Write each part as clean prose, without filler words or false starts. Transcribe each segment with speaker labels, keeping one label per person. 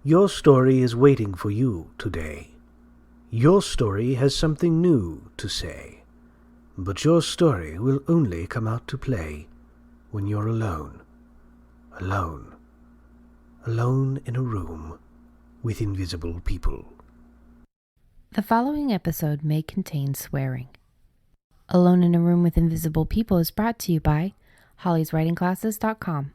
Speaker 1: Your story is waiting for you today. Your story has something new to say. But your story will only come out to play when you're alone. Alone. Alone in a room with invisible people.
Speaker 2: The following episode may contain swearing. Alone in a Room with Invisible People is brought to you by hollyswritingclasses.com.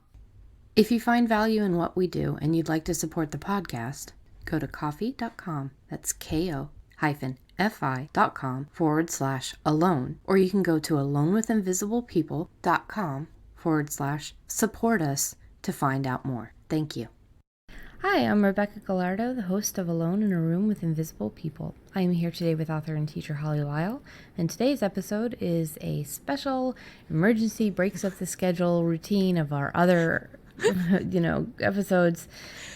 Speaker 2: If you find value in what we do and you'd like to support the podcast, go to ko-fi.com. That's ko-fi.com/alone. Or you can go to alonewithinvisiblepeople.com/support us to find out more. Thank you. Hi, I'm Rebecca Galardo, the host of Alone in a Room with Invisible People. I am here today with author and teacher Holly Lisle, and today's episode is a special emergency breaks up the schedule routine of our other episodes.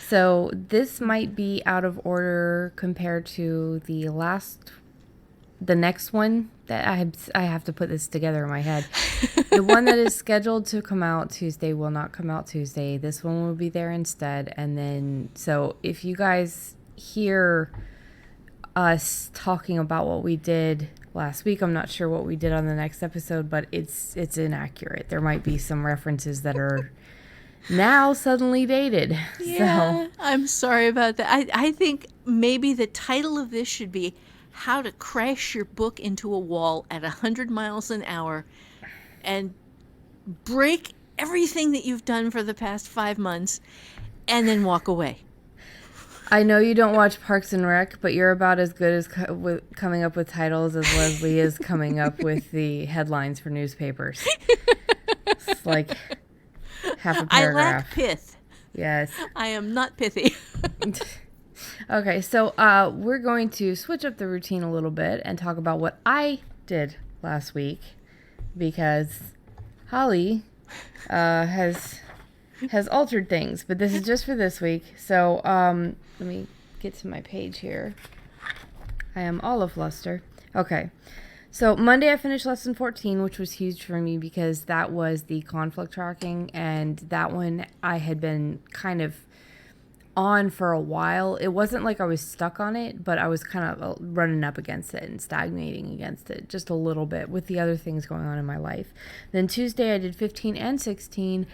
Speaker 2: So this might be out of order compared to the next one that I have to put this together in my head. The one that is scheduled to come out Tuesday will not come out Tuesday. This one will be there instead. And then, so if you guys hear us talking about what we did last week, I'm not sure what we did on the next episode, but it's inaccurate. There might be some references that are now suddenly dated.
Speaker 3: Yeah, so I'm sorry about that. I think maybe the title of this should be How to Crash Your Book into a Wall at 100 miles an hour and break everything that you've done for the past 5 months and then walk away.
Speaker 2: I know you don't watch Parks and Rec, but you're about as good as coming up with titles as Leslie is coming up with the headlines for newspapers. It's like half a paragraph.
Speaker 3: I lack pith.
Speaker 2: Yes.
Speaker 3: I am not pithy.
Speaker 2: Okay, so we're going to switch up the routine a little bit and talk about what I did last week, because Holly has altered things, but this is just for this week. So let me get to my page here. I am all of fluster. Okay. So Monday I finished lesson 14, which was huge for me because that was the conflict tracking, and that one I had been kind of on for a while. It wasn't like I was stuck on it, but I was kind of running up against it and stagnating against it just a little bit with the other things going on in my life. Then Tuesday I did 15 and 16,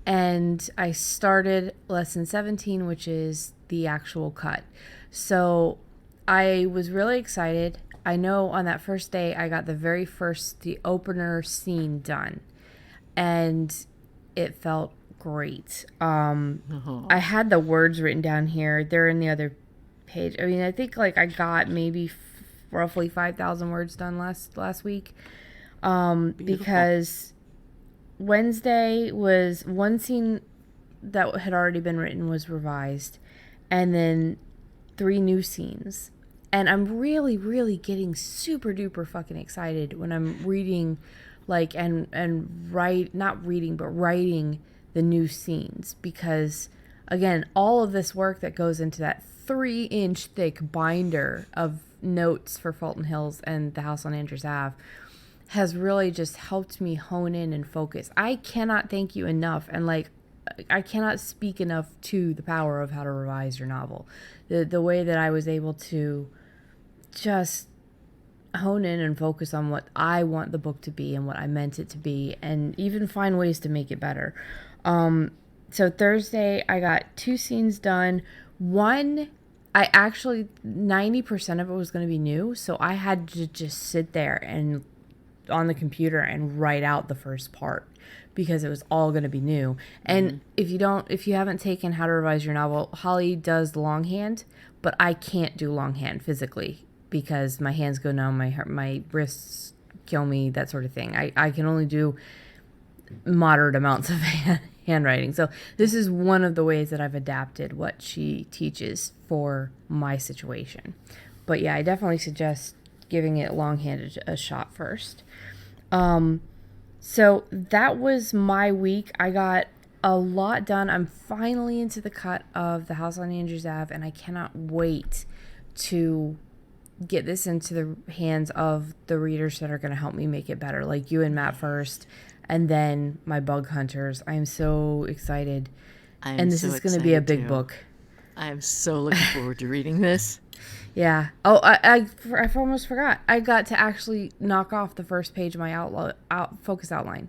Speaker 2: and I started lesson 17, which is the actual cut. So I was really excited. I know on that first day I got the opener scene done, and it felt great. I had the words written down here. They're in the other page. I mean, I think like I got maybe roughly 5,000 words done last week, because Wednesday was one scene that had already been written was revised, and then 3 new scenes. And I'm really, really getting super duper fucking excited when I'm reading, like, and not reading, but writing the new scenes, because again, all of this work that goes into that 3-inch thick binder of notes for Fulton Hills and the house on Andrews Ave has really just helped me hone in and focus. I cannot thank you enough, and like I cannot speak enough to the power of how to revise your novel. The way that I was able to just hone in and focus on what I want the book to be and what I meant it to be, and even find ways to make it better. So Thursday I got 2 scenes done. One, I actually 90% of it was going to be new, so I had to just sit there and on the computer and write out the first part because it was all going to be new. And if you haven't taken How to Revise Your Novel, Holly does longhand, but I can't do longhand physically because my hands go numb, my wrists kill me, that sort of thing. I can only do moderate amounts of handwriting. So this is one of the ways that I've adapted what she teaches for my situation. But yeah, I definitely suggest giving it longhand a shot first. So that was my week. I got a lot done. I'm finally into the cut of The House on Andrews Ave, and I cannot wait to get this into the hands of the readers that are going to help me make it better, like you and Matt first, and then my bug hunters. I am so excited. And this is going to be a big book.
Speaker 3: I'm so looking forward to reading this.
Speaker 2: Yeah. Oh, I almost forgot. I got to actually knock off the first page of my focus outline.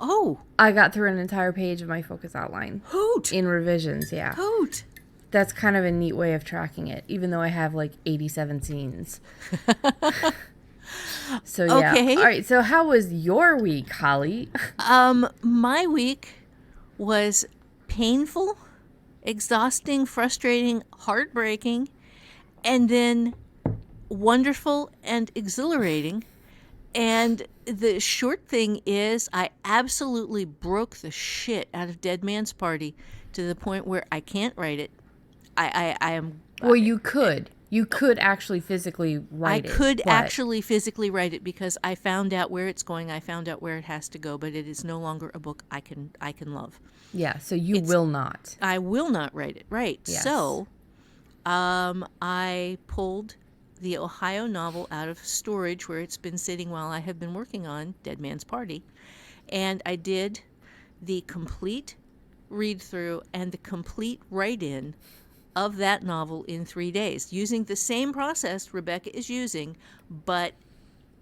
Speaker 3: Oh,
Speaker 2: I got through an entire page of my focus outline
Speaker 3: hoot!
Speaker 2: in revisions. Yeah.
Speaker 3: Hoot!
Speaker 2: That's kind of a neat way of tracking it, even though I have like 87 scenes. So yeah.
Speaker 3: Okay.
Speaker 2: All right. So how was your week, Holly?
Speaker 3: My week was painful, exhausting, frustrating, heartbreaking, and then wonderful and exhilarating. And the short thing is, I absolutely broke the shit out of Dead Man's Party to the point where I can't write it. I am.
Speaker 2: Well, you could. You could actually physically write it.
Speaker 3: I could
Speaker 2: but-
Speaker 3: actually physically write it because I found out where it's going. I found out where it has to go, but it is no longer a book I can love.
Speaker 2: Yeah. So you will not.
Speaker 3: I will not write it. Right.
Speaker 2: Yes.
Speaker 3: So, I pulled the Ohio novel out of storage where it's been sitting while I have been working on Dead Man's Party, and I did the complete read through and the complete write-in of that novel in 3 days using the same process Rebecca is using, but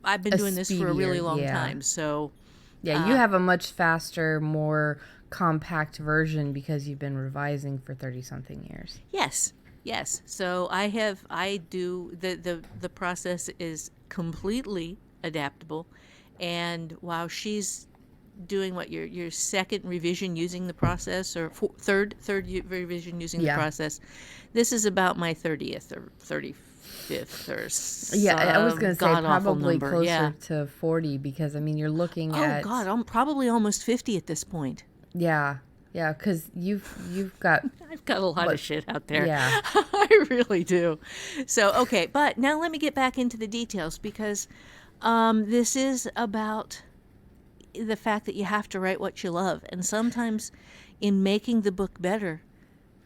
Speaker 3: I've been doing this for a really long time. So
Speaker 2: yeah, you have a much faster, more compact version because you've been revising for 30 something years.
Speaker 3: yes. So the process is completely adaptable, and while she's doing what your second revision using the process, or third revision using the process, this is about my 30th or 35th or
Speaker 2: I was going to say probably
Speaker 3: number.
Speaker 2: closer to 40 because I mean you're looking at
Speaker 3: I'm probably almost 50 at this point.
Speaker 2: Yeah, because you've got
Speaker 3: I've got a lot of shit out there.
Speaker 2: Yeah.
Speaker 3: I really do. So okay, but now let me get back into the details because this is about the fact that you have to write what you love, and sometimes in making the book better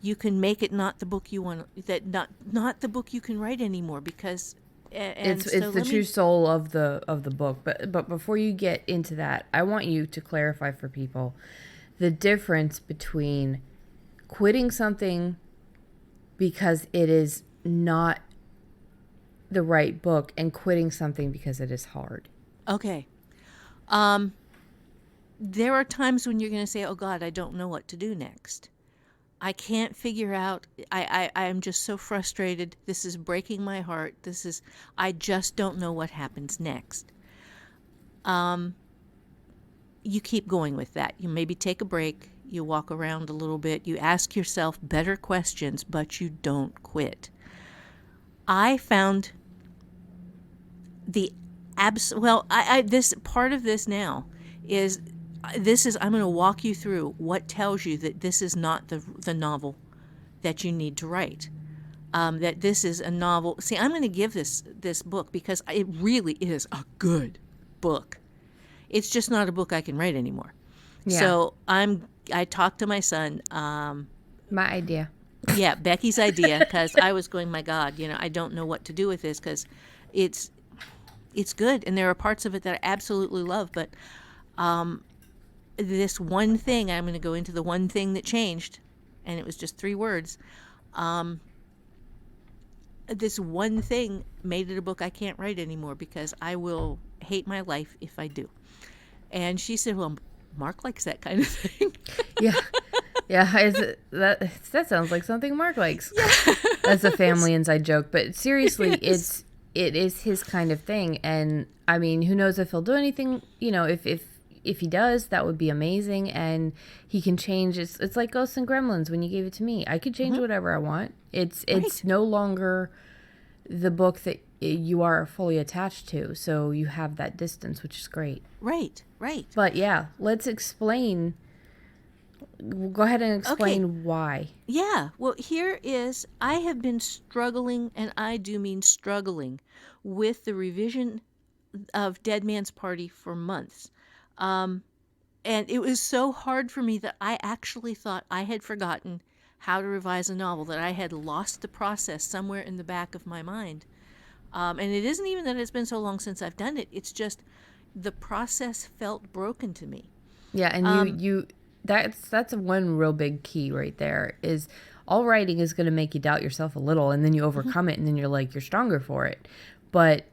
Speaker 3: you can make it not the book you want, that not the book you can write anymore, because
Speaker 2: it's the true soul of the book. But before you get into that, I want you to clarify for people the difference between quitting something because it is not the right book and quitting something because it is hard.
Speaker 3: Okay. There are times when you're going to say, oh God, I don't know what to do next. I can't figure out, I am just so frustrated. This is breaking my heart. I just don't know what happens next. You keep going with that. You maybe take a break. You walk around a little bit. You ask yourself better questions, but you don't quit. I found this part of this now is I'm going to walk you through what tells you that this is not the novel that you need to write. That this is a novel. See, I'm going to give this book because it really is a good book. It's just not a book I can write anymore. Yeah. So I talked to my son.
Speaker 2: My idea.
Speaker 3: Yeah, Becky's idea, because I was going, my God, I don't know what to do with this because it's good, and there are parts of it that I absolutely love, but this one thing, I'm going to go into the one thing that changed, and it was just 3 words. This one thing made it a book I can't write anymore because I will hate my life if I do. And she said, well, Mark likes that kind of thing.
Speaker 2: Yeah. That sounds like something Mark likes. Yeah. That's a family inside joke, but seriously, it is his kind of thing. And I mean, who knows if he'll do anything, if he does, that would be amazing. And he can change. It's like Ghosts and Gremlins when you gave it to me. I could change whatever I want. It's no longer the book that you are fully attached to. So you have that distance, which is great. Right. But yeah, let's explain. Go ahead and explain why.
Speaker 3: Yeah. Well, I have been struggling, and I do mean struggling, with the revision of Dead Man's Party for months. And it was so hard for me that I actually thought I had forgotten how to revise a novel, that I had lost the process somewhere in the back of my mind. And it isn't even that it's been so long since I've done it. It's just the process felt broken to me.
Speaker 2: Yeah, and that's one real big key right there is all writing is going to make you doubt yourself a little, and then you overcome it, and then you're like, you're stronger for it. But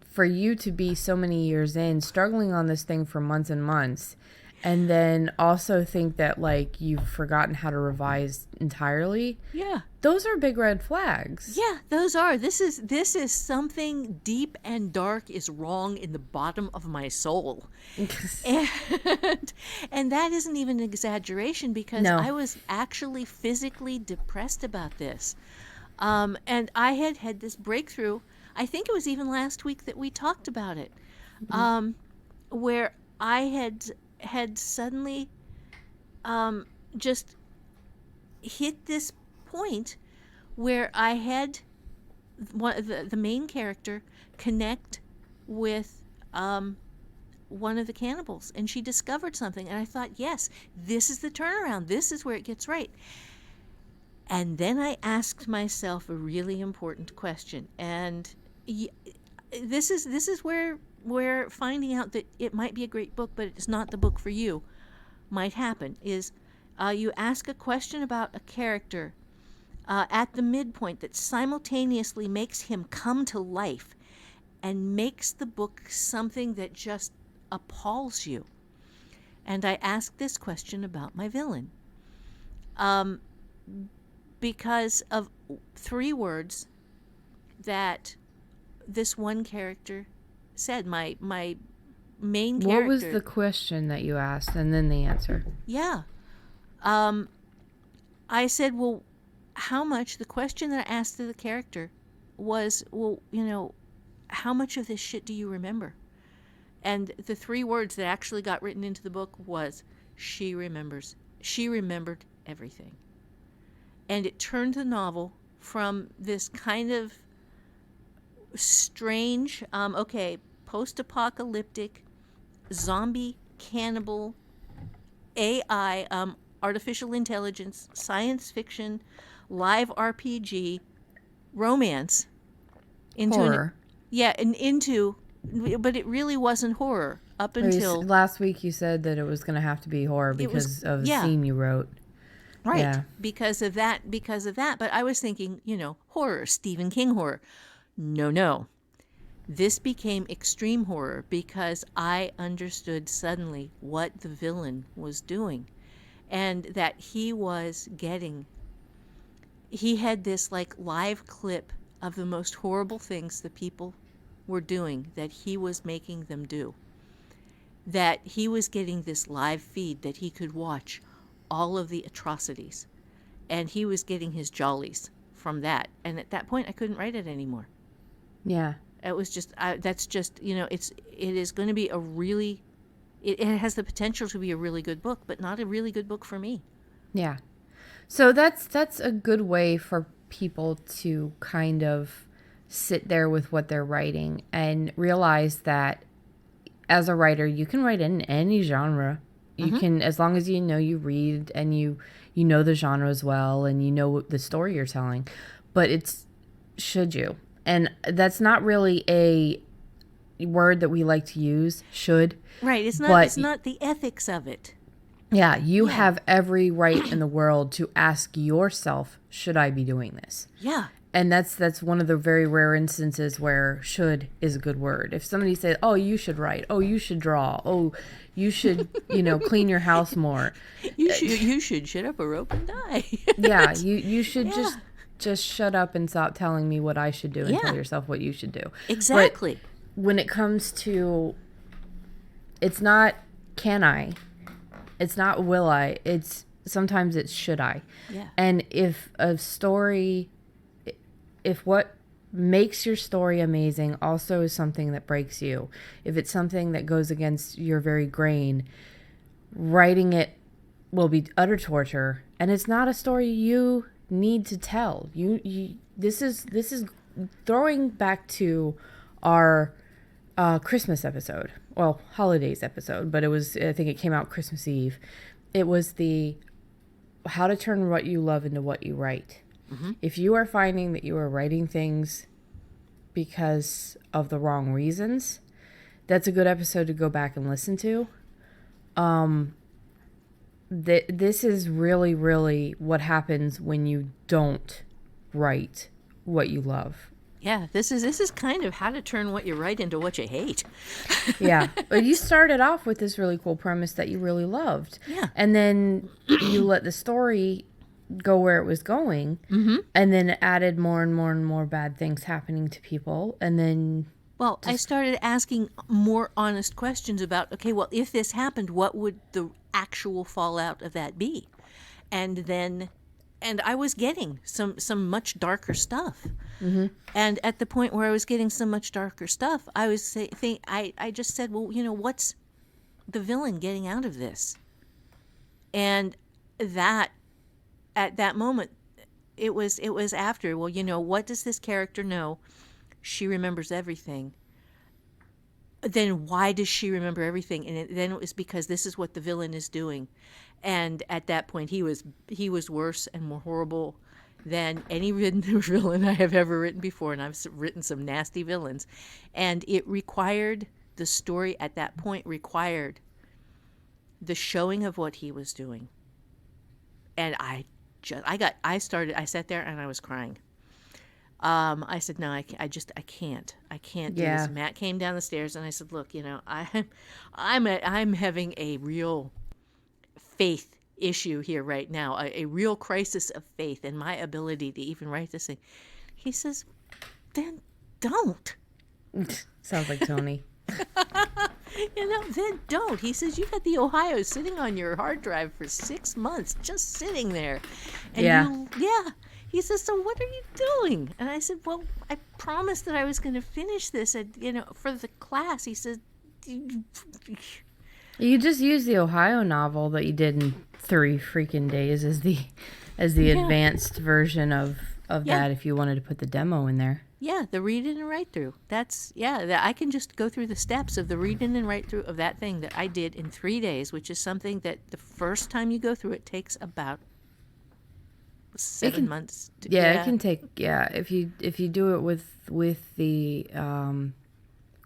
Speaker 2: for you to be so many years in, struggling on this thing for months and months, and then also think that like you've forgotten how to revise entirely.
Speaker 3: Yeah.
Speaker 2: Those are big red flags.
Speaker 3: Yeah, those are. This is something deep and dark is wrong in the bottom of my soul. And that isn't even an exaggeration, because
Speaker 2: No.
Speaker 3: I was actually physically depressed about this. And I had this breakthrough. I think it was even last week that we talked about it, where I had suddenly just hit this point where I had the main character connect with one of the cannibals, and she discovered something, and I thought, yes, this is the turnaround. This is where it gets right. And then I asked myself a really important question, and this is where finding out that it might be a great book, but it's not the book for you, might happen. Is you ask a question about a character at the midpoint that simultaneously makes him come to life and makes the book something that just appalls you. And I asked this question about my villain, because of 3 words that this one character said. My main character.
Speaker 2: What was the question that you asked, and then the answer?
Speaker 3: Yeah. I said, well, how much, the question that I asked to the character was, well, how much of this shit do you remember? And the 3 words that actually got written into the book was, she remembers. She remembered everything. And it turned the novel from this kind of strange, post-apocalyptic, zombie, cannibal, AI, artificial intelligence, science fiction, live RPG, romance, into
Speaker 2: horror.
Speaker 3: But it really wasn't horror up until
Speaker 2: Last week you said that it was going to have to be horror because of the scene you wrote.
Speaker 3: Right.
Speaker 2: Yeah.
Speaker 3: Because of that. But I was thinking, horror, Stephen King horror. No. This became extreme horror because I understood suddenly what the villain was doing, and that he had this like live clip of the most horrible things the people were doing that he was making them do. That he was getting this live feed that he could watch all of the atrocities, and he was getting his jollies from that. And at that point I couldn't write it anymore.
Speaker 2: Yeah.
Speaker 3: It was just, that's just, it is going to be it has the potential to be a really good book, but not a really good book for me.
Speaker 2: Yeah. So that's a good way for people to kind of sit there with what they're writing and realize that as a writer, you can write in any genre. You can, as long as you read and you know the genre as well and you know the story you're telling. But it's, should you? And that's not really a word that we like to use, should.
Speaker 3: Right. It's not the ethics of it.
Speaker 2: Yeah, you have every right in the world to ask yourself, should I be doing this?
Speaker 3: Yeah.
Speaker 2: And that's one of the very rare instances where should is a good word. If somebody says, oh, you should write, oh, you should draw, oh, you should, clean your house more.
Speaker 3: You should shut up a rope and die.
Speaker 2: Yeah, you should just shut up and stop telling me what I should do and tell yourself what you should do.
Speaker 3: Exactly.
Speaker 2: But when it comes to, it's not can I, it's not will I, sometimes it's should I.
Speaker 3: Yeah.
Speaker 2: And if what makes your story amazing also is something that breaks you, if it's something that goes against your very grain, writing it will be utter torture, and it's not a story you need to tell. This is throwing back to our Christmas episode, well, holidays episode, but I think it came out Christmas Eve. It was the how to turn what you love into what you write. Mm-hmm. If you are finding that you are writing things because of the wrong reasons, that's a good episode to go back and listen to. this is really, really what happens when you don't write what you love.
Speaker 3: Yeah, this is kind of how to turn what you write into what you hate.
Speaker 2: Yeah. But you started off with this really cool premise that you really loved.
Speaker 3: Yeah.
Speaker 2: And then you let the story go where it was going.
Speaker 3: Mm-hmm.
Speaker 2: And then it added more and more and more bad things happening to people. And then...
Speaker 3: Well, I started asking more honest questions about, okay, well, if this happened, what would the actual fallout of that be? And I was getting some much darker stuff.
Speaker 2: Mm-hmm.
Speaker 3: And at the point where I was getting so much darker stuff, I just said, well, what's the villain getting out of this? And that, at that moment, it was after, well, what does this character know? She remembers everything. Then why does she remember everything? And then it was because this is what the villain is doing. And at that point, he was worse and more horrible than any villain I have ever written before. And I've written some nasty villains. And it required, the story at that point required the showing of what he was doing. And I sat there and I was crying. I said, no, I can't do this. Matt came down the stairs and I said, look, I'm having a real faith issue here right now, a real crisis of faith in my ability to even write this thing. He says, then don't.
Speaker 2: Sounds like Tony.
Speaker 3: Then don't. He says, you've had the Ohio sitting on your hard drive for 6 months, just sitting there. And He says, so what are you doing? And I said, well, I promised that I was going to finish this, for the class. He said,
Speaker 2: you just use the Ohio novel that you did in 3 freaking days as the advanced version of that if you wanted to put the demo in there.
Speaker 3: Yeah, the read in and write through. I can just go through the steps of the read in and write through of that thing that I did in 3 days, which is something that the first time you go through it takes about 7 months.
Speaker 2: It can take. Yeah, if you do it with the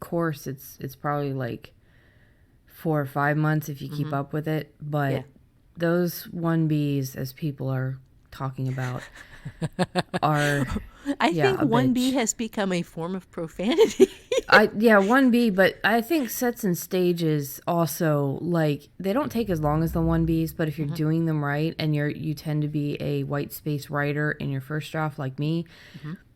Speaker 2: course, it's probably like 4 or 5 months if you keep up with it. But those 1Bs, as people are talking about, are.
Speaker 3: I think 1B has become a form of profanity.
Speaker 2: 1B, but I think sets and stages also, like, they don't take as long as the 1Bs, but if you're doing them right and you tend to be a white space writer in your first draft like me,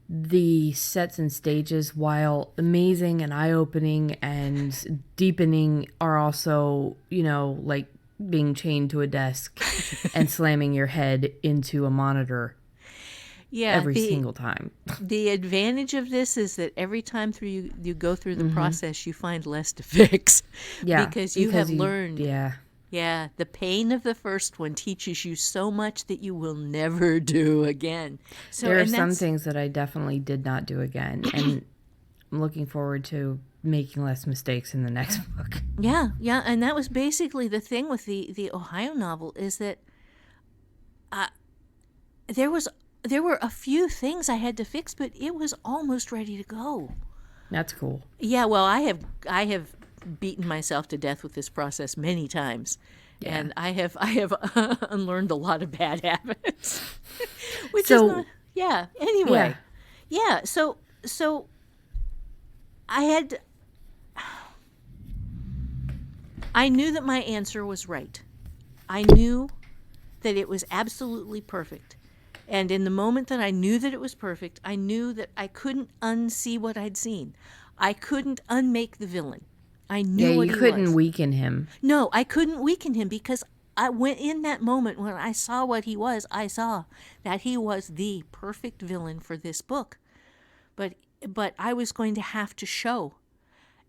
Speaker 2: the sets and stages, while amazing and eye-opening and deepening, are also, like being chained to a desk and slamming your head into a monitor. Every single time.
Speaker 3: The advantage of this is that every time you go through the process, you find less to fix.
Speaker 2: Yeah.
Speaker 3: Because you have learned.
Speaker 2: Yeah.
Speaker 3: Yeah. The pain of the first one teaches you so much that you will never do again. So
Speaker 2: there are some things that I definitely did not do again. And I'm looking forward to making less mistakes in the next book.
Speaker 3: Yeah. Yeah. And that was basically the thing with the Ohio novel, is that there were a few things I had to fix, but it was almost ready to go.
Speaker 2: That's cool.
Speaker 3: Yeah, well, I have beaten myself to death with this process many times, and I have unlearned a lot of bad habits. Which is not, anyway. Yeah, so I knew that my answer was right. I knew that it was absolutely perfect. And in the moment that I knew that it was perfect, I knew that I couldn't unsee what I'd seen. I couldn't unmake the villain. I knew what he was.
Speaker 2: You couldn't weaken him.
Speaker 3: No, I couldn't weaken him, because I went in that moment when I saw what he was. I saw that he was the perfect villain for this book. But I was going to have to show.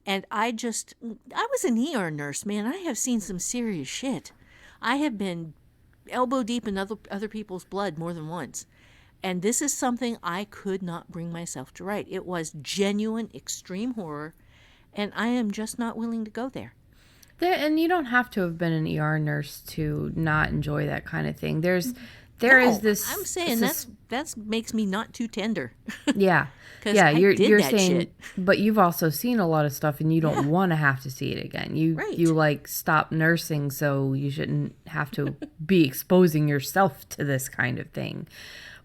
Speaker 3: And I was an ER nurse, man. I have seen some serious shit. I have been elbow deep in other people's blood more than once. And this is something I could not bring myself to write. It was genuine, extreme horror, and I am just not willing to go there.
Speaker 2: And you don't have to have been an ER nurse to not enjoy that kind of thing. There's there is
Speaker 3: No,
Speaker 2: this.
Speaker 3: I'm saying that's makes me not too tender.
Speaker 2: Yeah.
Speaker 3: 'Cause
Speaker 2: Yeah,
Speaker 3: I
Speaker 2: you're
Speaker 3: did
Speaker 2: you're
Speaker 3: that
Speaker 2: saying,
Speaker 3: shit.
Speaker 2: but you've also seen a lot of stuff and you don't
Speaker 3: Yeah.
Speaker 2: want to have to see it again. You
Speaker 3: Right.
Speaker 2: like stop nursing, so you shouldn't have to be exposing yourself to this kind of thing.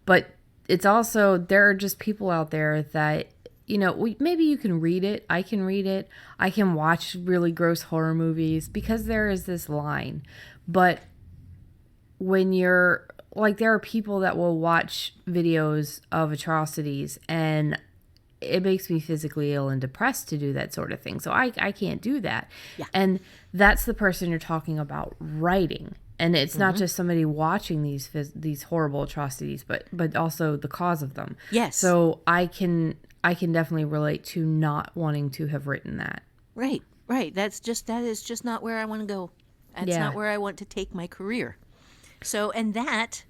Speaker 2: But it's also, there are just people out there that, maybe you can read it. I can read it. I can watch really gross horror movies because there is this line. But when you're like, there are people that will watch videos of atrocities, and it makes me physically ill and depressed to do that sort of thing. So I can't do that.
Speaker 3: Yeah.
Speaker 2: And that's the person you're talking about writing. And it's not just somebody watching these horrible atrocities, but also the cause of them.
Speaker 3: Yes.
Speaker 2: So I can definitely relate to not wanting to have written that.
Speaker 3: Right. That is just not where I want to go. That's
Speaker 2: Yeah.
Speaker 3: not where I want to take my career. So, and that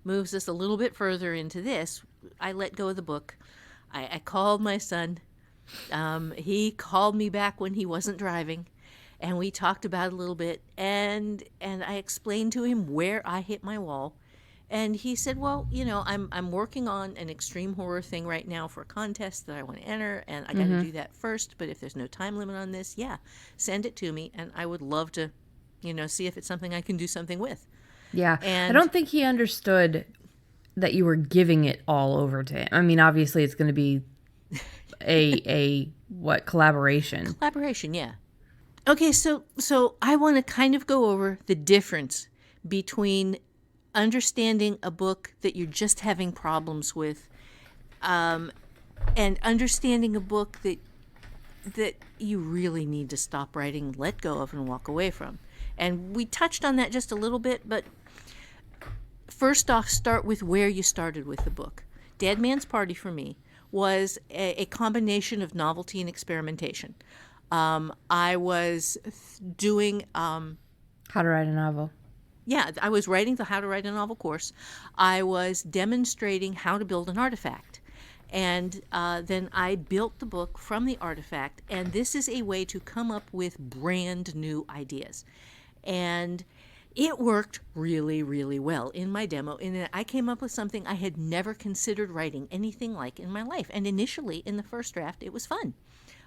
Speaker 3: moves us a little bit further into this. I let go of the book. I called my son. He called me back when he wasn't driving, and we talked about it a little bit. And I explained to him where I hit my wall, and he said, "Well, I'm working on an extreme horror thing right now for a contest that I want to enter, and I got to do that first. But if there's no time limit on this, yeah, send it to me, and I would love to, see if it's something I can do something with."
Speaker 2: Yeah.
Speaker 3: And
Speaker 2: I don't think he understood that you were giving it all over to him. I mean, obviously it's going to be a collaboration.
Speaker 3: Collaboration, yeah. Okay, so I want to kind of go over the difference between understanding a book that you're just having problems with, and understanding a book that you really need to stop writing, let go of, and walk away from. And we touched on that just a little bit, but first off, start with where you started with the book. Dead Man's Party for me was a combination of novelty and experimentation. I was doing...
Speaker 2: How to write a novel.
Speaker 3: Yeah, I was writing the How to Write a Novel course. I was demonstrating how to build an artifact. And then I built the book from the artifact. And this is a way to come up with brand new ideas. And it worked really, really well in my demo. And I came up with something I had never considered writing anything like in my life. And initially, in the first draft, it was fun.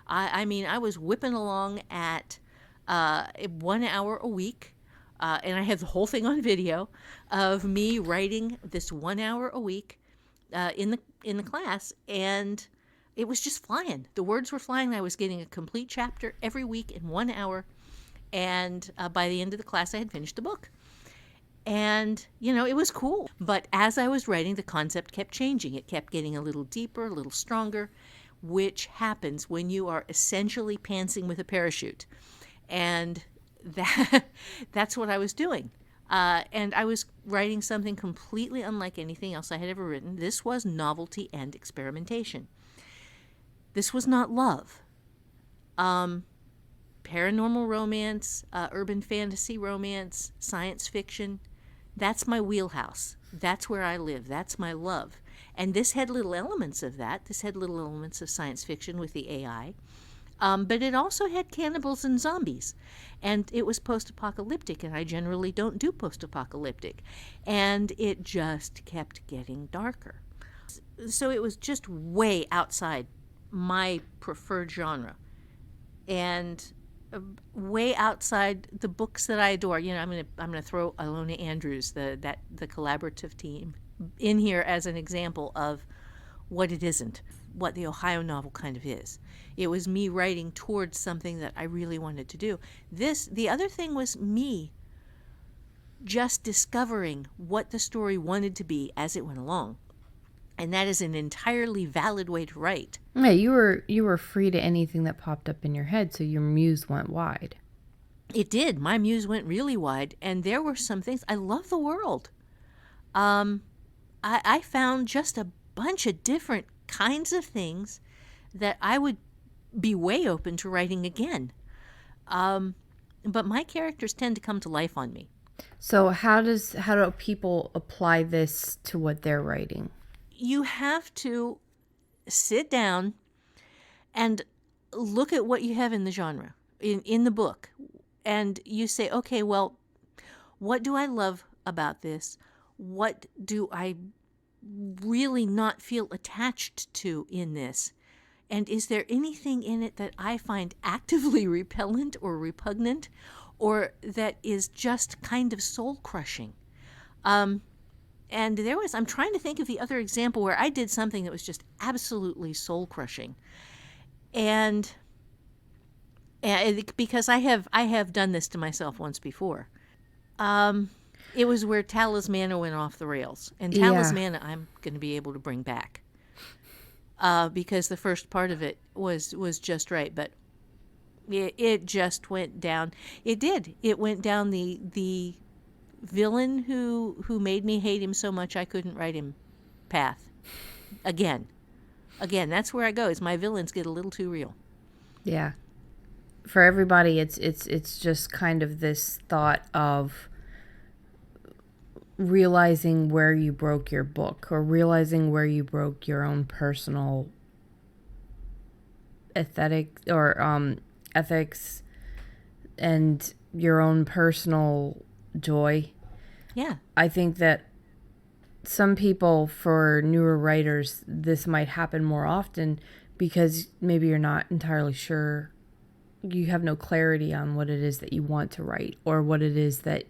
Speaker 3: I mean, I was whipping along at 1 hour a week. And I have the whole thing on video of me writing this 1 hour a week in the class. And it was just flying. The words were flying. I was getting a complete chapter every week in 1 hour. And by the end of the class, I had finished the book. And, it was cool. But as I was writing, the concept kept changing. It kept getting a little deeper, a little stronger, which happens when you are essentially pantsing with a parachute. And that's what I was doing. And I was writing something completely unlike anything else I had ever written. This was novelty and experimentation. This was not love. Paranormal romance, urban fantasy romance, science fiction. That's my wheelhouse. That's where I live. That's my love. And this had little elements of that. This had little elements of science fiction with the AI. But it also had cannibals and zombies. And it was post-apocalyptic, and I generally don't do post-apocalyptic. And it just kept getting darker. So it was just way outside my preferred genre. And way outside the books that I adore. I'm gonna throw Ilona Andrews, the collaborative team, in here as an example of what it isn't, what the Ohio novel kind of is. It was me writing towards something that I really wanted to do. The other thing was me just discovering what the story wanted to be as it went along. And that is an entirely valid way to write.
Speaker 2: Yeah, you were free to anything that popped up in your head, so your muse went wide.
Speaker 3: It did. My muse went really wide, and there were some things. I love the world. I found just a bunch of different kinds of things that I would be way open to writing again. But my characters tend to come to life on me.
Speaker 2: So how do people apply this to what they're writing?
Speaker 3: You have to sit down and look at what you have in the genre, in the book. And you say, okay, well, what do I love about this? what do I really not feel attached to in this? And is there anything in it that I find actively repellent or repugnant, or that is just kind of soul crushing? And I'm trying to think of the other example where I did something that was just absolutely soul crushing. And because I have done this to myself once before. It was where Talismana went off the rails. And
Speaker 2: Yeah.
Speaker 3: Talismana I'm going to be able to bring back. Because the first part of it was just right, but it just went down. It did. It went down the villain who made me hate him so much I couldn't write him path. Again, that's where I go. Is my villains get a little too real.
Speaker 2: Yeah. For everybody, it's just kind of this thought of realizing where you broke your book, or realizing where you broke your own personal ethics and your own personal joy.
Speaker 3: Yeah.
Speaker 2: I think that some people, for newer writers, this might happen more often because maybe you're not entirely sure. You have no clarity on what it is that you want to write, or what it is that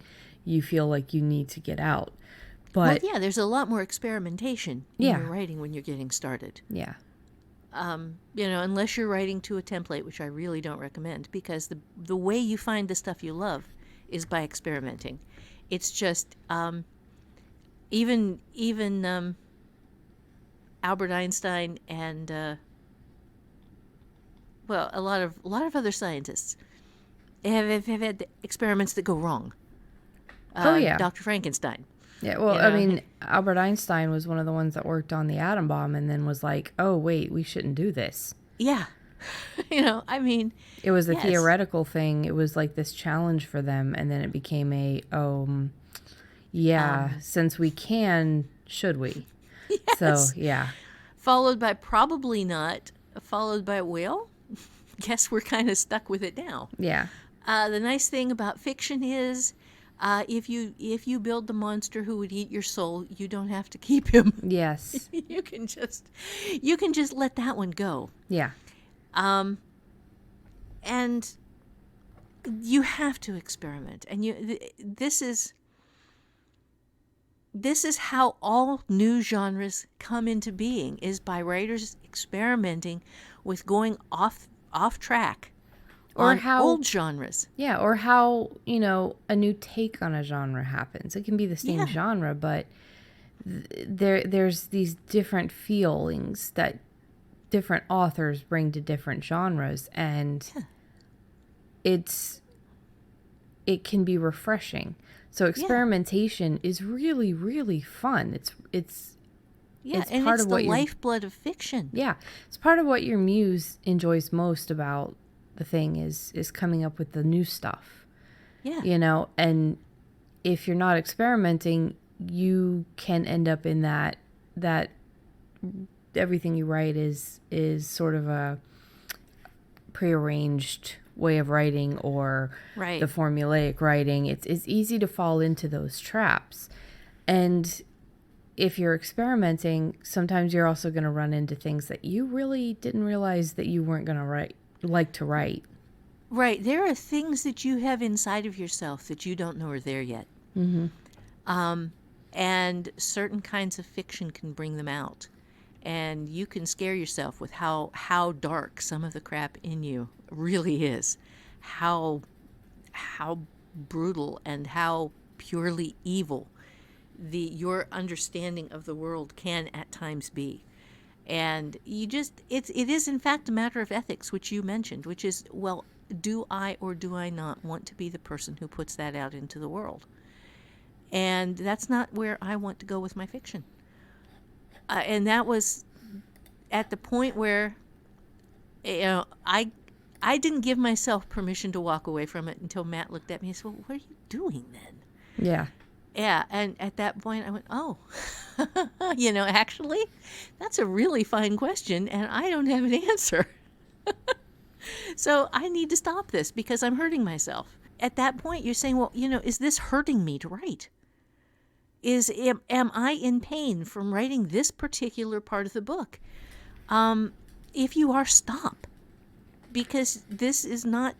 Speaker 2: you feel like you need to get out. But
Speaker 3: well, yeah, there's a lot more experimentation in
Speaker 2: Yeah.
Speaker 3: your writing when you're getting started.
Speaker 2: yeah,
Speaker 3: Unless you're writing to a template, which I really don't recommend, because the way you find the stuff you love is by experimenting. It's just even Albert Einstein and a lot of other scientists have had experiments that go wrong.
Speaker 2: Oh, yeah.
Speaker 3: Dr. Frankenstein.
Speaker 2: yeah. Well,
Speaker 3: You
Speaker 2: I
Speaker 3: know,
Speaker 2: mean, Albert Einstein was one of the ones that worked on the atom bomb, and then was like, "Oh, wait, we shouldn't do this."
Speaker 3: Yeah. I mean,
Speaker 2: It was a
Speaker 3: yes.
Speaker 2: theoretical thing. It was like this challenge for them, and then it became since we can, should we?
Speaker 3: Yes.
Speaker 2: So, yeah.
Speaker 3: Followed by probably not, followed by, well, guess we're kind of stuck with it now.
Speaker 2: Yeah.
Speaker 3: The nice thing about fiction is if you build the monster who would eat your soul, you don't have to keep him.
Speaker 2: Yes.
Speaker 3: you can just let that one go.
Speaker 2: Yeah.
Speaker 3: And you have to experiment. And this is how all new genres come into being, is by writers experimenting with going off track
Speaker 2: Or
Speaker 3: on
Speaker 2: how-
Speaker 3: old genres.
Speaker 2: Yeah, or how, a new take on a genre happens. It can be the same
Speaker 3: Yeah.
Speaker 2: genre, but there's these different feelings that different authors bring to different genres, and it can be refreshing. So experimentation is really, really fun. It's
Speaker 3: And
Speaker 2: part
Speaker 3: it's
Speaker 2: of
Speaker 3: the
Speaker 2: what
Speaker 3: lifeblood of fiction.
Speaker 2: Yeah, it's part of what your muse enjoys most about the thing is coming up with the new stuff.
Speaker 3: Yeah.
Speaker 2: And if you're not experimenting, you can end up in that everything you write is sort of a prearranged way of writing, or
Speaker 3: Right.
Speaker 2: the formulaic writing. It's easy to fall into those traps. And if you're experimenting, sometimes you're also going to run into things that you really didn't realize that you weren't going to like to write.
Speaker 3: Right. There are things that you have inside of yourself that you don't know are there yet.
Speaker 2: Mm-hmm.
Speaker 3: And certain kinds of fiction can bring them out. And you can scare yourself with how dark some of the crap in you really is. How brutal and how purely evil your understanding of the world can at times be. And it is in fact a matter of ethics, which you mentioned, which is, well, do I or do I not want to be the person who puts that out into the world? And that's not where I want to go with my fiction. And that was at the point where, I didn't give myself permission to walk away from it until Matt looked at me and said, "Well, what are you doing then?"
Speaker 2: Yeah.
Speaker 3: Yeah, and at that point I went, "Oh, actually, that's a really fine question, and I don't have an answer." So I need to stop this because I'm hurting myself. At that point, you're saying, "Well, is this hurting me to write?" is, am I in pain from writing this particular part of the book? If you are, stop. Because this is not,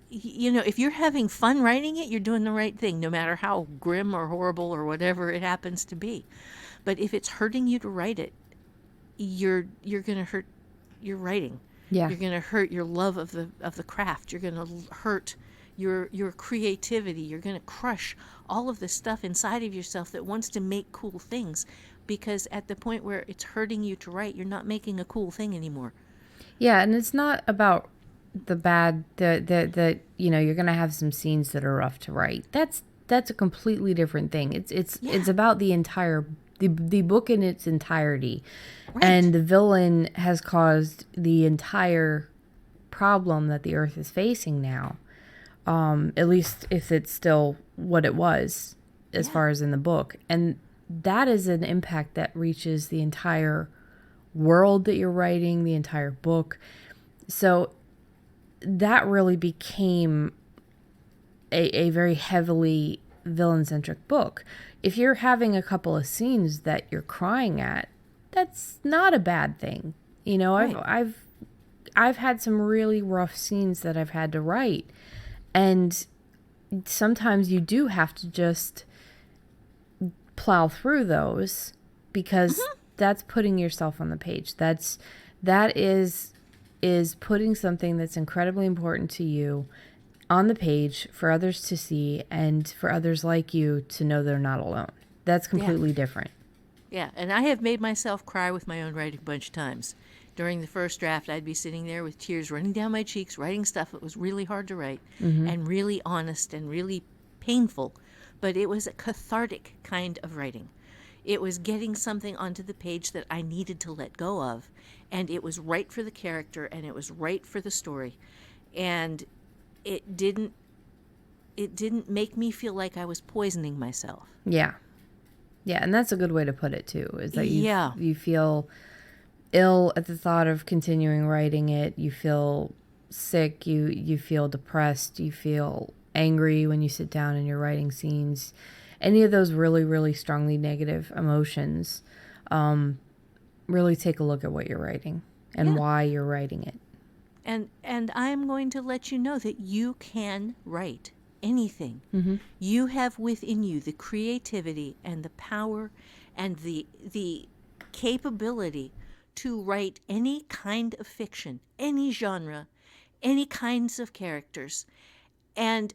Speaker 3: if you're having fun writing it, you're doing the right thing, no matter how grim or horrible or whatever it happens to be. But if it's hurting you to write it, you're going to hurt your writing.
Speaker 2: Yeah.
Speaker 3: You're going to hurt your love of the craft. You're going to hurt your creativity. You're going to crush all of the stuff inside of yourself that wants to make cool things, because at the point where it's hurting you to write, you're not making a cool thing anymore.
Speaker 2: Yeah, and it's not about the bad, you're going to have some scenes that are rough to write. That's a completely different thing. It's about the entire the book in its entirety.
Speaker 3: Right.
Speaker 2: And the villain has caused the entire problem that the earth is facing now. At least if it's still what it was as far as in the book. And that is an impact that reaches the entire world that you're writing, the entire book. So that really became a very heavily villain-centric book. If you're having a couple of scenes that you're crying at, that's not a bad thing.
Speaker 3: Right.
Speaker 2: I've had some really rough scenes that I've had to write, and sometimes you do have to just plow through those, because that's putting yourself on the page. That is putting something that's incredibly important to you on the page for others to see, and for others like you to know they're not alone. That's completely different.
Speaker 3: Yeah, and I have made myself cry with my own writing a bunch of times. During the first draft, I'd be sitting there with tears running down my cheeks, writing stuff that was really hard to write, and really honest and really painful. But it was a cathartic kind of writing. It was getting something onto the page that I needed to let go of, and it was right for the character, and it was right for the story. And it didn't make me feel like I was poisoning myself.
Speaker 2: Yeah, and that's a good way to put it too, is that you feel ill at the thought of continuing writing it. You feel sick, you feel depressed, you feel angry when you sit down and you're writing scenes. Any of those really, really strongly negative emotions, really take a look at what you're writing and why you're writing it.
Speaker 3: And I am going to let you know that you can write anything. You have within you the creativity and the power and the capability to write any kind of fiction, any genre, any kinds of characters. And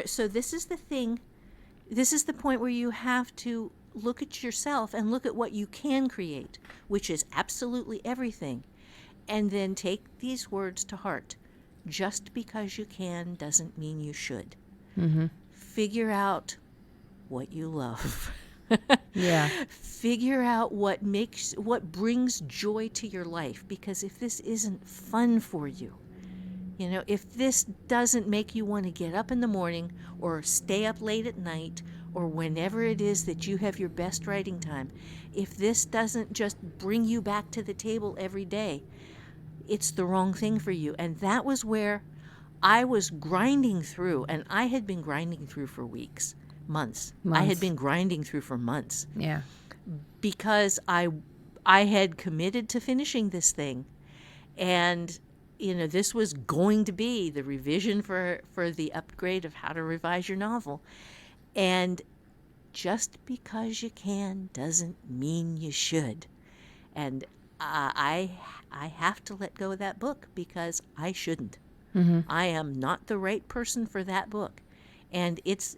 Speaker 3: so this is the thing. This is the point where you have to look at yourself and look at what you can create, which is absolutely everything. And then take these words to heart. Just because you can doesn't mean you should. Figure out what you love.
Speaker 2: Yeah.
Speaker 3: Figure out what brings joy to your life. Because if this isn't fun for you, if this doesn't make you want to get up in the morning or stay up late at night or whenever it is that you have your best writing time, if this doesn't just bring you back to the table every day, it's the wrong thing for you. And that was where I was grinding through, and I had been grinding through for weeks, months. I had been grinding through for months.
Speaker 2: Yeah.
Speaker 3: Because I had committed to finishing this thing. And, this was going to be the revision for the upgrade of how to revise your novel. And just because you can doesn't mean you should. And I have to let go of that book because I shouldn't. I am not the right person for that book. And it's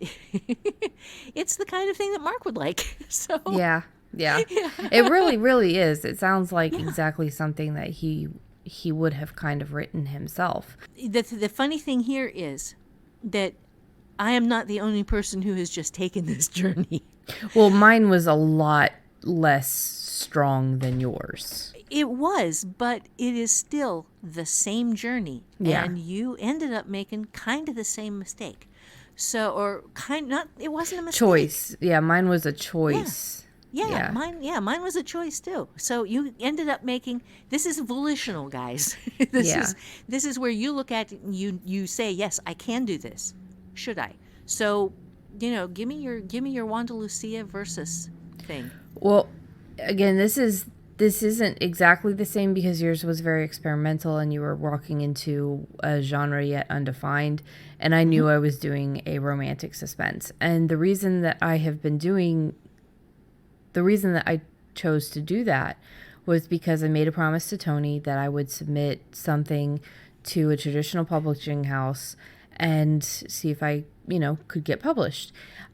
Speaker 3: it's the kind of thing that Mark would like. So
Speaker 2: Yeah. It really, really is. It sounds like exactly something that he would have kind of written himself.
Speaker 3: The funny thing here is that I am not the only person who has just taken this journey.
Speaker 2: Well, mine was a lot less strong than yours.
Speaker 3: It was, but it is still the same journey.
Speaker 2: Yeah.
Speaker 3: And you ended up making kind of the same mistake. So, or it wasn't a mistake.
Speaker 2: Choice. Yeah, mine was a choice.
Speaker 3: Yeah. Mine was a choice too. So you ended up making, this is volitional, guys. This is where you look at it and you say, yes, I can do this. Should I? So give me your Wanda Lucia versus thing.
Speaker 2: Well, again, this isn't exactly the same because yours was very experimental and you were walking into a genre yet undefined, and I knew I was doing a romantic suspense. And the reason that I chose to do that was because I made a promise to Tony that I would submit something to a traditional publishing house and see if I, could get published.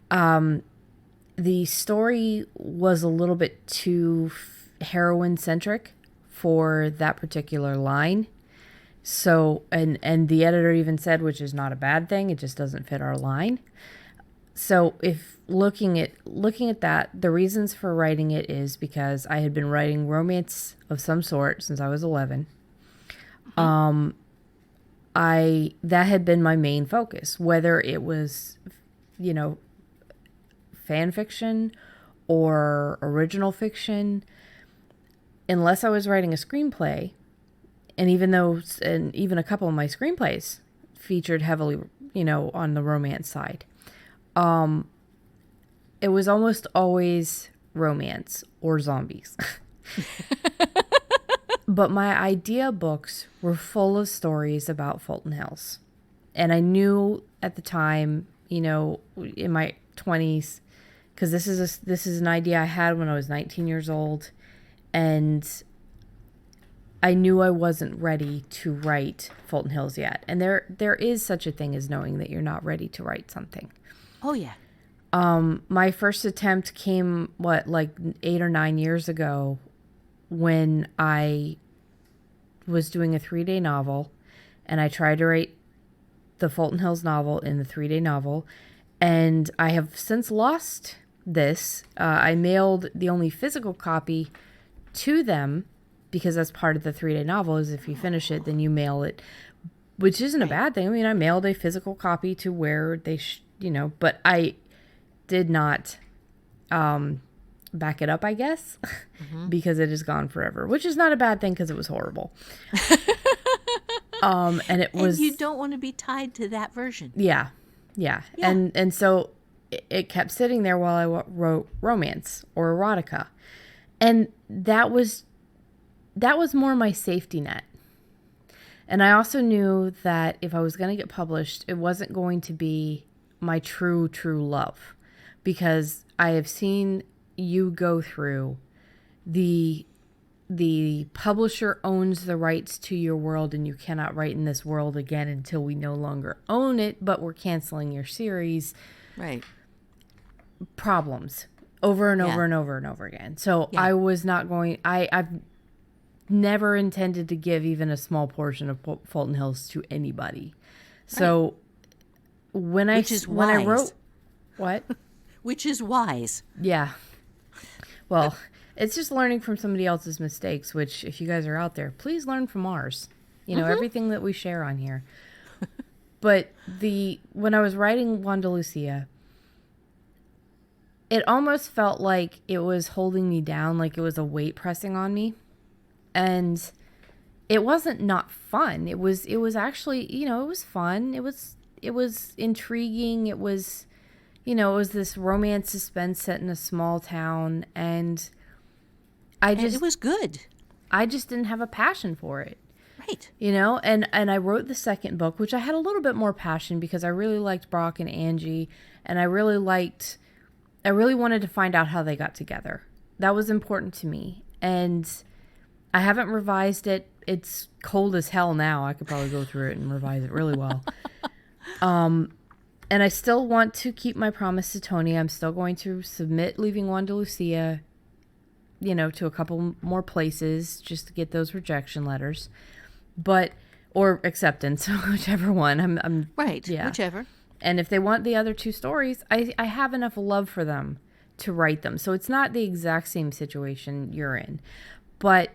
Speaker 2: The story was a little bit too heroine centric for that particular line. So, and the editor even said, which is not a bad thing, it just doesn't fit our line. So if looking at that, the reasons for writing it is because I had been writing romance of some sort since I was 11. That had been my main focus, whether it was, fan fiction or original fiction. Unless I was writing a screenplay, and even a couple of my screenplays featured heavily, on the romance side. It was almost always romance or zombies. But my idea books were full of stories about Fulton Hills. And I knew at the time, in my 20s, because this is an idea I had when I was 19 years old, and I knew I wasn't ready to write Fulton Hills yet. And there is such a thing as knowing that you're not ready to write something.
Speaker 3: Oh, yeah.
Speaker 2: My first attempt came, like 8 or 9 years ago, when I was doing a 3-day novel, and I tried to write the Fulton Hills novel in the 3-day novel, and I have since lost this. I mailed the only physical copy to them, because that's part of the 3-day novel, is if you finish it, then you mail it, which isn't a bad thing. I mean, I mailed a physical copy to where they, but I did not back it up, I guess, because it is gone forever, which is not a bad thing because it was horrible. And it was...
Speaker 3: And you don't want to be tied to that version.
Speaker 2: Yeah. And so it kept sitting there while I wrote romance or erotica. And that was more my safety net. And I also knew that if I was going to get published, it wasn't going to be my true love, because I have seen you go through the publisher owns the rights to your world, and you cannot write in this world again until we no longer own it, but we're canceling your series.
Speaker 3: Right.
Speaker 2: Problems over and over and over and over again. So I was not going, I've never intended to give even a small portion of Fulton Hills to anybody. So when I wrote, what?
Speaker 3: Which is wise.
Speaker 2: Yeah. Well, it's just learning from somebody else's mistakes, which, if you guys are out there, please learn from ours. Everything that we share on here. But when I was writing Wanda Lucia, it almost felt like it was holding me down, like it was a weight pressing on me. And it wasn't not fun. It was actually, it was fun. It was intriguing. It was, it was this romance suspense set in a small town, and it
Speaker 3: was good.
Speaker 2: I just didn't have a passion for it.
Speaker 3: Right.
Speaker 2: And I wrote the second book, which I had a little bit more passion because I really liked Brock and Angie, and I really wanted to find out how they got together. That was important to me. And I haven't revised it. It's cold as hell now. I could probably go through it and revise it really well. And I still want to keep my promise to Tony. I'm still going to submit Leaving Wanda Lucia, to a couple more places just to get those rejection letters, or acceptance, whichever one. I'm
Speaker 3: right. Yeah. Whichever.
Speaker 2: And if they want the other 2 stories, I have enough love for them to write them. So it's not the exact same situation you're in. But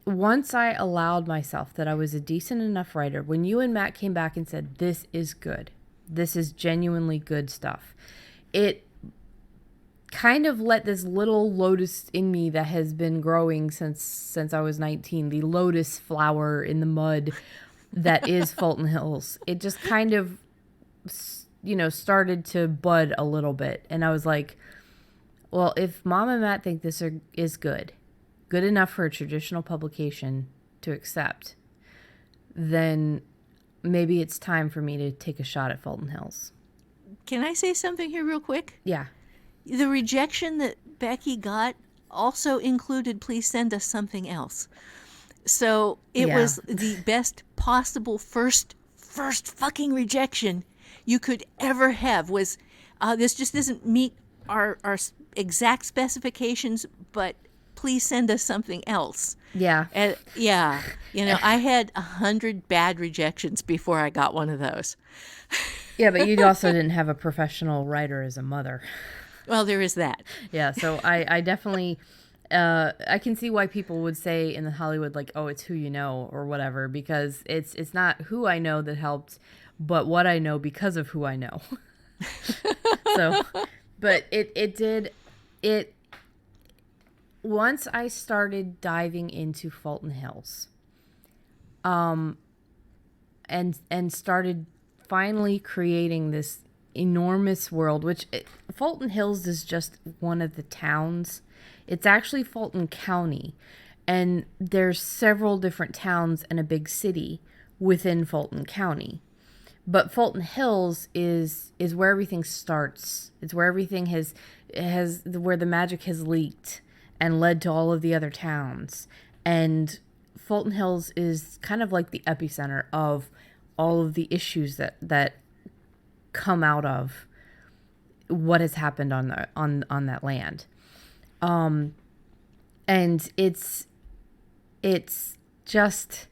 Speaker 2: once I allowed myself that I was a decent enough writer, when you and Matt came back and said, this is good, this is genuinely good stuff, it kind of let this little lotus in me that has been growing since I was 19, the lotus flower in the mud that is Fulton Hills. It just kind of started to bud a little bit. And I was like, well, if Mom and Matt think this is good enough for a traditional publication to accept, then maybe it's time for me to take a shot at Fulton Hills.
Speaker 3: Can I say something here real quick?
Speaker 2: Yeah.
Speaker 3: The rejection that Becky got also included, please send us something else. So it was the best possible first fucking rejection you could ever have. Was this just doesn't meet our exact specifications, but please send us something else.
Speaker 2: Yeah.
Speaker 3: And I had 100 bad rejections before I got one of those.
Speaker 2: Yeah, but you also didn't have a professional writer as a mother.
Speaker 3: Well, there is that.
Speaker 2: Yeah, so I definitely, I can see why people would say in Hollywood, like, oh, it's who you know or whatever, because it's not who I know that helped, but what I know because of who I know. So, but it once I started diving into Fulton Hills, and started finally creating this enormous world, which Fulton Hills is just one of the towns. It's actually Fulton County, and there's several different towns and a big city within Fulton County. But Fulton Hills is where everything starts. It's where everything has where the magic has leaked and led to all of the other towns. And Fulton Hills is kind of like the epicenter of all of the issues that come out of what has happened on that land. And it's just,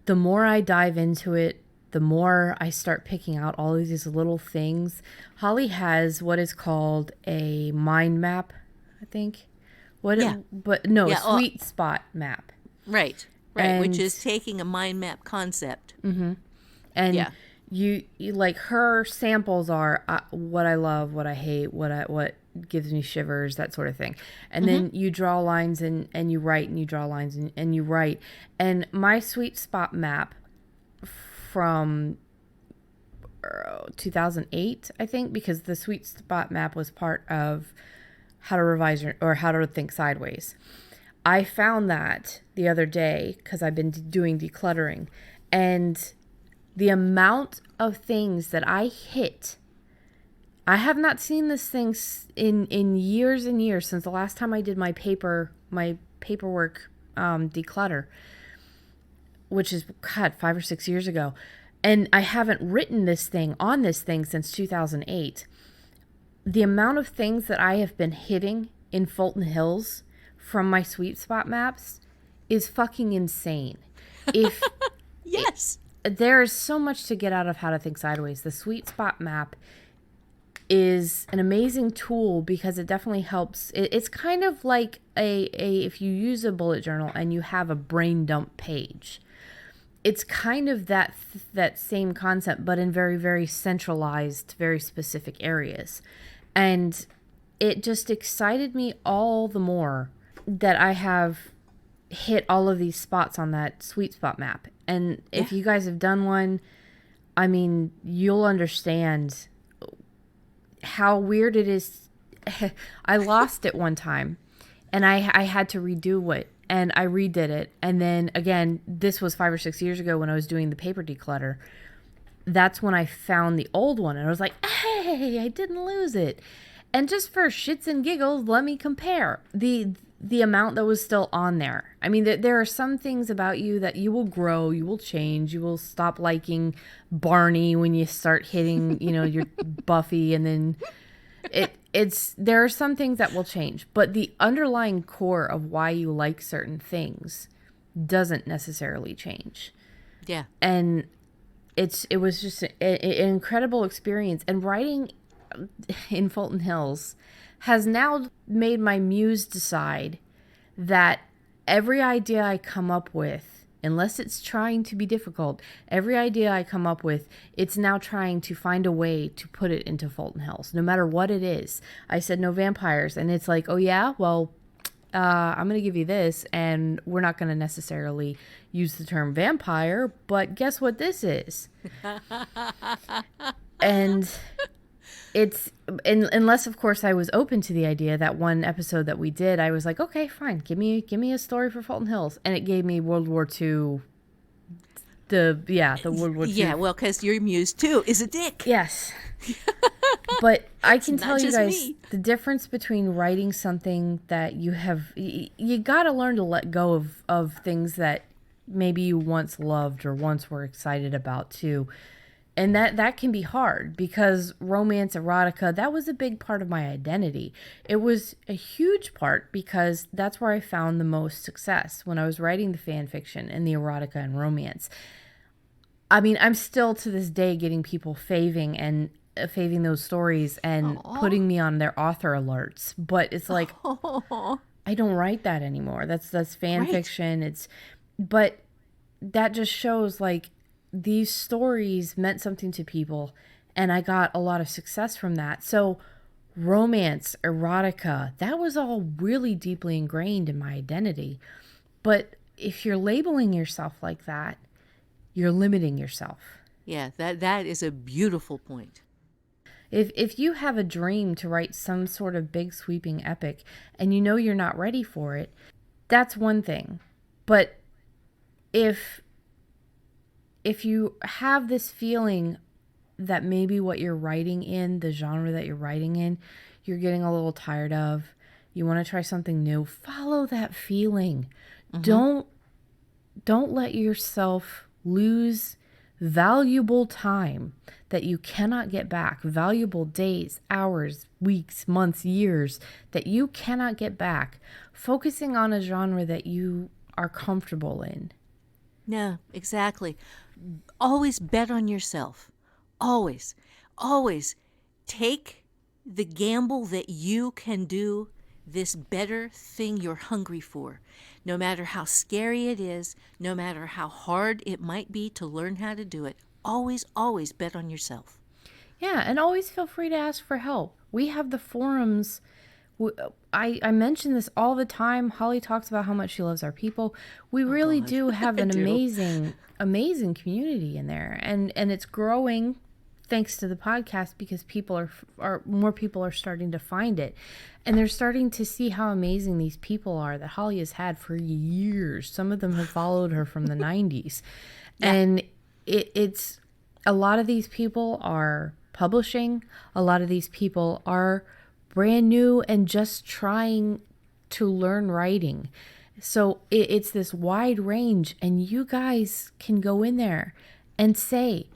Speaker 2: the more I dive into it, the more I start picking out all of these little things. Holly has what is called a mind map, I think. Sweet spot map.
Speaker 3: Right, which is taking a mind map concept.
Speaker 2: Mm-hmm. And you like, her samples are what I love, what I hate, what gives me shivers, that sort of thing. And then you draw lines and you write, and you draw lines and you write. And my sweet spot map from 2008, I think, because the sweet spot map was part of How to Revise or How to Think Sideways. I found that the other day because I've been doing decluttering, and the amount of things that I hit, I have not seen this thing in years and years, since the last time I did my paperwork declutter, which is 5 or 6 years ago. And I haven't written this thing since 2008. The amount of things that I have been hitting in Fulton Hills from my sweet spot maps is fucking insane.
Speaker 3: Yes.
Speaker 2: There is so much to get out of How to Think Sideways. The sweet spot map is an amazing tool because it definitely helps. It's kind of like if you use a bullet journal and you have a brain dump page. It's kind of that same concept, but in very, very centralized, very specific areas. And it just excited me all the more that I have hit all of these spots on that sweet spot map. And if you guys have done one, I mean, you'll understand how weird it is. I lost it one time, and I had to redo it, and I redid it. And then again, this was 5 or 6 years ago when I was doing the paper declutter. That's when I found the old one, and I was like, hey, I didn't lose it. And just for shits and giggles, let me compare the amount that was still on there. I mean, there are some things about you that you will grow, you will change, you will stop liking Barney when you start hitting, your Buffy, and then there are some things that will change, but the underlying core of why you like certain things doesn't necessarily change.
Speaker 3: Yeah.
Speaker 2: And it was just an incredible experience. And writing in Fulton Hills has now made my muse decide that every idea I come up with, unless it's trying to be difficult, every idea I come up with, it's now trying to find a way to put it into Fulton Hills, no matter what it is. I said no vampires, and it's like, oh yeah, well, I'm going to give you this, and we're not going to necessarily use the term vampire, but guess what this is? And it's, unless of course I was open to the idea. That one episode that we did, I was like, okay, fine, give me a story for Fulton Hills, and it gave me World War II. The World War II.
Speaker 3: Yeah, well, because your muse too is a dick.
Speaker 2: Yes. But I can tell you
Speaker 3: just
Speaker 2: guys
Speaker 3: me.
Speaker 2: the difference between writing something that you have, you got to learn to let go of things that maybe you once loved or once were excited about too. And that can be hard, because romance, erotica, that was a big part of my identity. It was a huge part because that's where I found the most success when I was writing the fan fiction and the erotica and romance. I mean, I'm still to this day getting people faving those stories and putting me on their author alerts. But it's like, I don't write that anymore. That's fan
Speaker 3: Right.
Speaker 2: fiction. But that just shows like these stories meant something to people, and I got a lot of success from that. So romance, erotica, that was all really deeply ingrained in my identity. But if you're labeling yourself like that, you're limiting yourself.
Speaker 3: Yeah, that is a beautiful point.
Speaker 2: If you have a dream to write some sort of big sweeping epic and you know you're not ready for it, that's one thing. But if you have this feeling that maybe what you're writing in, the genre that you're writing in, you're getting a little tired of, you want to try something new, follow that feeling. Don't let yourself lose valuable time that you cannot get back, valuable days, hours, weeks, months, years that you cannot get back, focusing on a genre that you are comfortable in.
Speaker 3: No, exactly. Always bet on yourself. Always. Always take the gamble that you can do this better thing you're hungry for. No matter how scary it is, no matter how hard it might be to learn how to do it, always, always bet on yourself.
Speaker 2: Yeah, and always feel free to ask for help. We have the forums. I mention this all the time. Holly talks about how much she loves our people. We really
Speaker 3: God.
Speaker 2: do have an
Speaker 3: I do.
Speaker 2: amazing community in there, and it's growing thanks to the podcast, because people are more people are starting to find it, and they're starting to see how amazing these people are that Holly has had for years. Some of them have followed her from the 90s. And it's a lot of these people are publishing, a lot of these people are brand new and just trying to learn writing. So it's this wide range, and you guys can go in there and say,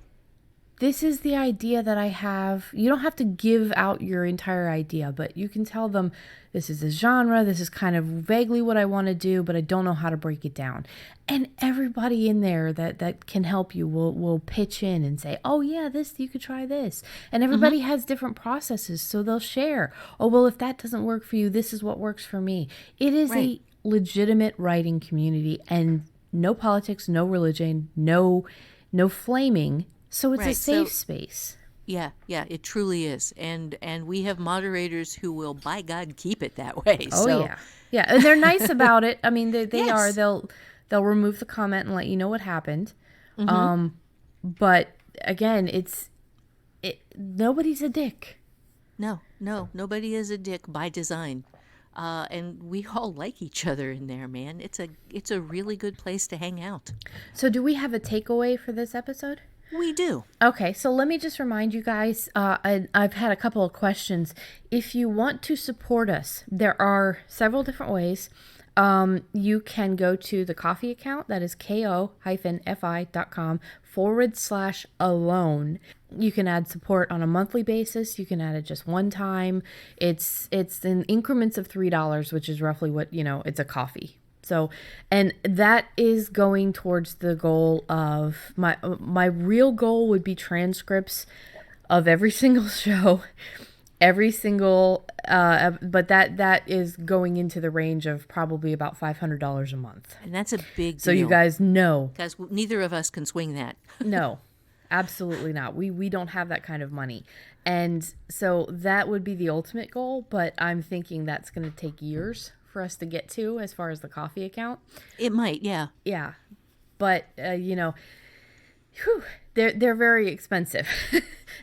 Speaker 2: this is the idea that I have. You don't have to give out your entire idea, but you can tell them, this is a genre, this is kind of vaguely what I want to do, but I don't know how to break it down. And everybody in there that can help you will pitch in and say, oh yeah, you could try this. And everybody has different processes, so they'll share. Oh, well, if that doesn't work for you, this is what works for me. It is
Speaker 3: Right.
Speaker 2: a legitimate writing community, and no politics, no religion, no flaming. So it's a
Speaker 3: Right,
Speaker 2: safe
Speaker 3: so-
Speaker 2: space.
Speaker 3: Yeah, it truly is. And we have moderators who will, by God, keep it that way.
Speaker 2: Oh
Speaker 3: So,
Speaker 2: yeah, yeah, and they're nice about it. I mean, they
Speaker 3: Yes.
Speaker 2: are. They'll remove the comment and let you know what happened. But again, nobody's a dick.
Speaker 3: No, nobody is a dick by design. And we all like each other in there, man. It's a really good place to hang out.
Speaker 2: So, do we have a takeaway for this episode?
Speaker 3: We do.
Speaker 2: Okay, so let me just remind you guys, I've had a couple of questions. If you want to support us, there are several different ways. You can go to the Ko-fi account, that is ko-fi.com/alone. You can add support on a monthly basis. You can add it just one time. It's in increments of $3, which is roughly what, it's a coffee. So, and that is going towards the goal of my real goal would be transcripts of every single show, every single, but that is going into the range of probably about $500 a month.
Speaker 3: And that's a big deal.
Speaker 2: So you guys know,
Speaker 3: Because neither of us can swing that.
Speaker 2: no, absolutely not. We don't have that kind of money. And so that would be the ultimate goal, but I'm thinking that's going to take years for us to get to as far as the Ko-fi account.
Speaker 3: It might, yeah.
Speaker 2: Yeah. But, they're very expensive.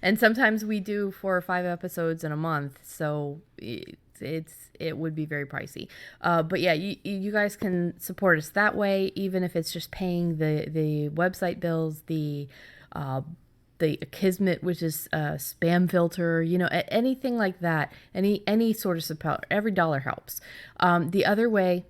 Speaker 2: And sometimes we do 4 or 5 episodes in a month, so it would be very pricey. But yeah, you guys can support us that way, even if it's just paying the website bills, the Kismet, which is a spam filter, anything like that. Any sort of support, every dollar helps. The other way.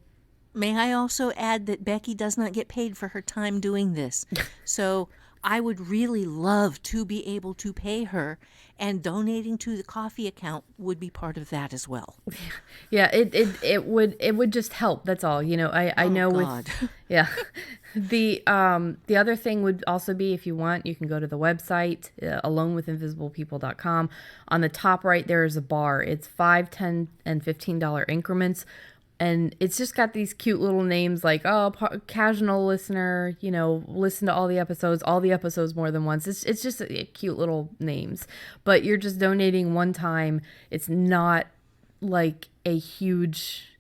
Speaker 3: May I also add that Becky does not get paid for her time doing this. So I would really love to be able to pay her, and donating to the coffee account would be part of that as well.
Speaker 2: Yeah, it would just help. That's all. I know
Speaker 3: God.
Speaker 2: Yeah. The other thing would also be, if you want, you can go to the website, alonewithinvisiblepeople.com. On the top right, there is a bar. It's $5, $10, and $15 increments. And it's just got these cute little names like, casual listener, listen to all the episodes more than once. It's just cute little names. But you're just donating one time. It's not like a huge,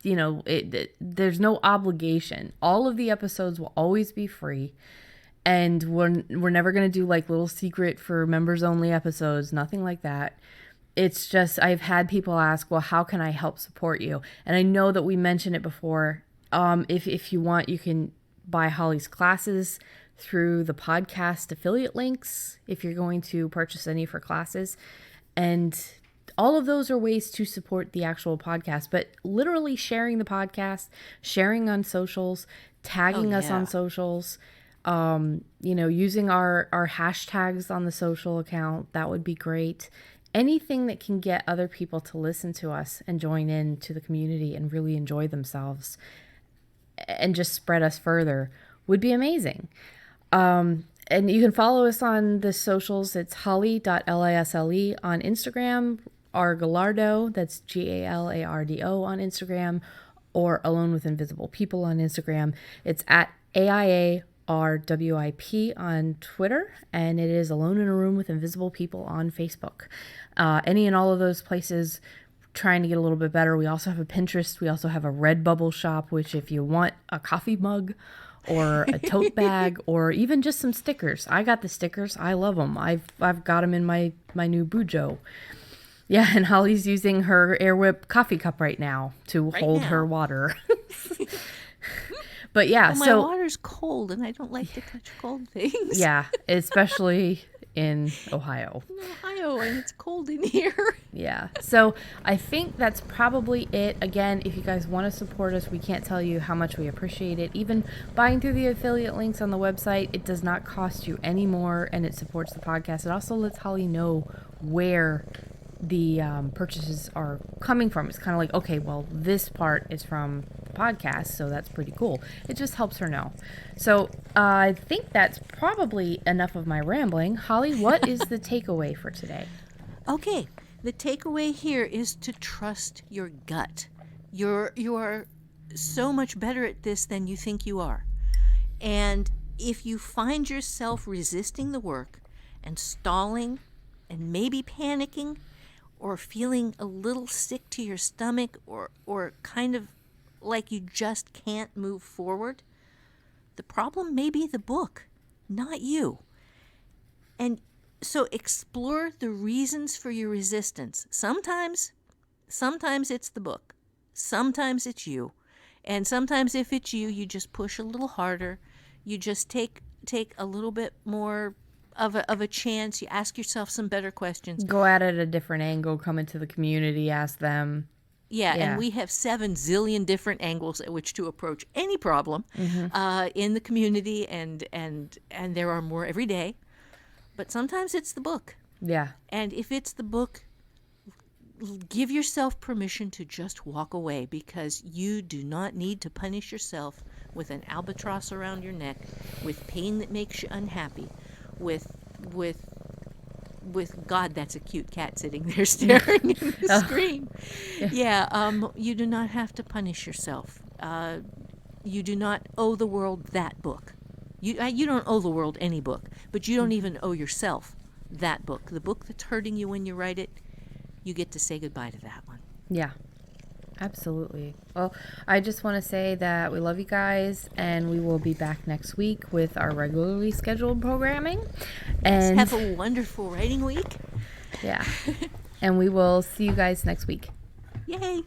Speaker 2: there's no obligation. All of the episodes will always be free. And we're never going to do like little secret for members only episodes, nothing like that. It's just, I've had people ask, well, how can I help support you? And I know that we mentioned it before. If you want, you can buy Holly's classes through the podcast affiliate links if you're going to purchase any of her classes. And all of those are ways to support the actual podcast. But literally sharing the podcast, sharing on socials, tagging us on socials, using our hashtags on the social account, that would be great. Anything that can get other people to listen to us and join in to the community and really enjoy themselves and just spread us further would be amazing. And you can follow us on the socials. It's holly.lisle on Instagram, or Galardo, that's Galardo on Instagram, or Alone with Invisible People on Instagram. It's at AIARWIP on Twitter, and it is Alone in a Room with Invisible People on Facebook. Any and all of those places, trying to get a little bit better. We also have a Pinterest. We also have a Redbubble shop, which if you want a coffee mug or a tote bag or even just some stickers. I got the stickers. I love them. I've got them in my new Bujo. Yeah, and Holly's using her Air Whip coffee cup right now to hold her water. But yeah,
Speaker 3: well, my water's cold, and I don't like to touch cold things.
Speaker 2: Yeah, especially in Ohio.
Speaker 3: And it's cold in here.
Speaker 2: Yeah, so I think that's probably it. Again, if you guys want to support us, we can't tell you how much we appreciate it. Even buying through the affiliate links on the website, it does not cost you any more, and it supports the podcast. It also lets Holly know where the purchases are coming from. It's kind of like, okay, well, this part is from the podcast, so that's pretty cool. It just helps her know. So I think that's probably enough of my rambling. Holly, what is the takeaway for today?
Speaker 3: Okay, the takeaway here is to trust your gut. You are so much better at this than you think you are. And if you find yourself resisting the work and stalling and maybe panicking, or feeling a little sick to your stomach, or kind of like you just can't move forward, the problem may be the book, not you. And so explore the reasons for your resistance. Sometimes it's the book. Sometimes it's you. And sometimes if it's you, you just push a little harder. You just take a little bit more of a chance. You ask yourself some better questions.
Speaker 2: Go at it at a different angle, come into the community, ask them.
Speaker 3: Yeah, and we have 7 zillion different angles at which to approach any problem in the community, and there are more every day. But sometimes it's the book.
Speaker 2: Yeah.
Speaker 3: And if it's the book, give yourself permission to just walk away, because you do not need to punish yourself with an albatross around your neck, with pain that makes you unhappy, with God, that's a cute cat sitting there staring at the screen. You do not have to punish yourself. You do not owe the world that book. You don't owe the world any book, but you don't even owe yourself that book. The book that's hurting you when you write it, you get to say goodbye to that one.
Speaker 2: Yeah. Absolutely. Well, I just want to say that we love you guys, and we will be back next week with our regularly scheduled programming.
Speaker 3: Yes,
Speaker 2: And
Speaker 3: have a wonderful writing week.
Speaker 2: yeah, and we will see you guys next week.
Speaker 3: Yay!